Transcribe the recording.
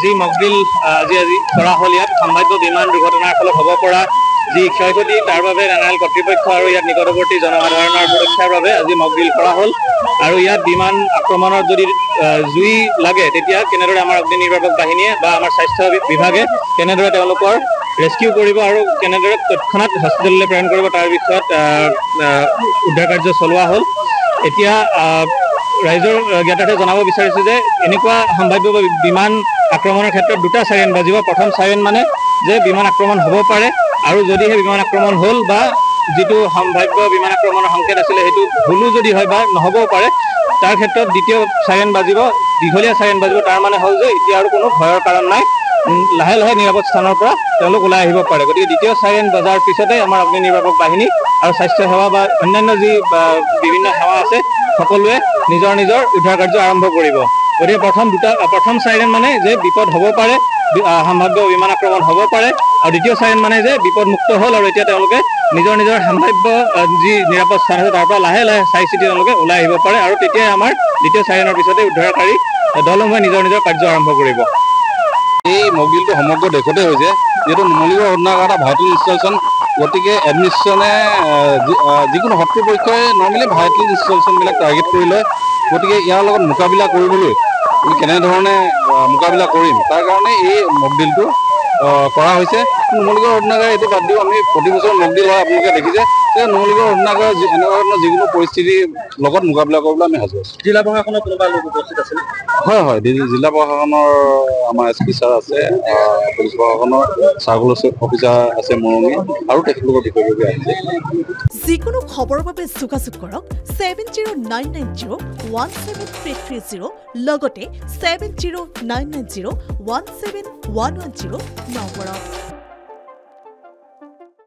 যি মকডিল আজি কৰা হ'ল ইয়াত সম্ভাৱ্য বিমান দুৰ্ঘটনাৰ ফলত হ'ব পৰা যি ক্ষয়ক্ষতি তাৰ বাবে ৰেনাৰেল কৰ্তৃপক্ষ আৰু ইয়াত নিকটৱৰ্তী জনসাধাৰণৰ সুৰক্ষাৰ বাবে আজি মকডিল কৰা হ'ল আৰু ইয়াত বিমান আক্ৰমণত যদি জুই লাগে তেতিয়া কেনেদৰে আমাৰ অগ্নি নিৰ্বাপক বাহিনীয়ে বা আমাৰ স্বাস্থ্য বিভাগে কেনেদৰে তেওঁলোকৰ ৰেস্কিউ কৰিব আৰু কেনেদৰে তৎক্ষণাত হস্পিটেললৈ প্ৰেৰণ কৰিব তাৰ বিষয়ত উদ্ধাৰ কাৰ্য চলোৱা হ'ল। এতিয়া ৰাইজৰ জ্ঞাতাৰ্থে জনাব বিচাৰিছোঁ যে এনেকুৱা সম্ভাৱ্য বিমান আক্ৰমণৰ ক্ষেত্ৰত দুটা চাইৰেন বাজিব। প্ৰথম চাইৰেন মানে যে বিমান আক্ৰমণ হ'ব পাৰে আৰু যদিহে বিমান আক্ৰমণ হ'ল বা যিটো সম্ভাৱ্য বিমান আক্ৰমণৰ সংকেত আছিলে সেইটো ভুলো যদি হয় বা নহ'বও পাৰে তাৰ ক্ষেত্ৰত দ্বিতীয় চাইৰেন বাজিব, দীঘলীয়া চাইৰেন বাজিব। তাৰ মানে হ'ল যে এতিয়া আৰু কোনো ভয়ৰ কাৰণ নাই, লাহে লাহে নিৰাপদ স্থানৰ পৰা তেওঁলোক ওলাই আহিব পাৰে। গতিকে দ্বিতীয় চাইৰেন বজাৰ পিছতে আমাৰ অগ্নি নিৰ্বাপক বাহিনী আৰু স্বাস্থ্য সেৱা বা অন্যান্য যি বিভিন্ন সেৱা আছে সকলোৱে নিজৰ নিজৰ উদ্ধাৰ কাৰ্য আৰম্ভ কৰিব। গতিকে প্ৰথম চাইৰেন মানে যে বিপদ হ'ব পাৰে, সম্ভাৱ্য বিমান আক্ৰমণ হ'ব পাৰে, আৰু দ্বিতীয় চাইৰেন মানে যে বিপদ মুক্ত হ'ল আৰু এতিয়া তেওঁলোকে নিজৰ নিজৰ সম্ভাৱ্য যি নিৰাপদ স্থান আছে তাৰ পৰা লাহে লাহে চাই চিতি তেওঁলোকে ওলাই আহিব পাৰে আৰু তেতিয়াই আমাৰ দ্বিতীয় চাইৰেনৰ পিছতে উদ্ধাৰকাৰী দলসমূহে নিজৰ নিজৰ কাৰ্য আৰম্ভ কৰিব। এই মকডিলটো সমগ্ৰ দেশতে হৈছে, যিহেতু নুমলীগড় শোধনাগাৰ এটা ভাইটেল ইনষ্টলেশ্যন, গতিকে এডমিনিষ্ট্ৰেশ্যনে যিকোনো শত্ৰুপক্ষই নৰ্মেলি ভাইটেল ইনষ্টলেশ্যনবিলাক টাৰ্গেট কৰি লয়। গতিকে ইয়াৰ লগত মোকাবিলা কৰিবলৈ আমি কেনেধৰণে মোকাবিলা কৰিম তাৰ কাৰণে এই মকডিলটো কৰা হৈছে। নুমলীগড় শোধনাগাৰ এইটো বাদ দিও, আমি প্ৰতি বছৰ মকডিল হয় আপোনালোকে দেখিছে যে নুমলীগড় শোধনাগাৰ এনেকুৱা ধৰণৰ যিকোনো পৰিস্থিতিৰ লগত মোকাবিলা কৰিবলৈ আমি সাজু আছোঁ। জিলা প্ৰশাসনৰ কোনোবা লোক উপস্থিত আছিল? হয় হয়, জিলা প্ৰশাসনৰ আমাৰ SP ছাৰ আছে, পুলিচ প্ৰশাসনৰ চাৰ্কল অফিচাৰ আছে মৰমী আৰু তেখেতলোকৰ বিষয়ববীয়া আহিছে। যিকোনো খবৰৰ বাবে যোগাযোগ কৰক 7099017330 লগতে 7099017110 নম্বৰত।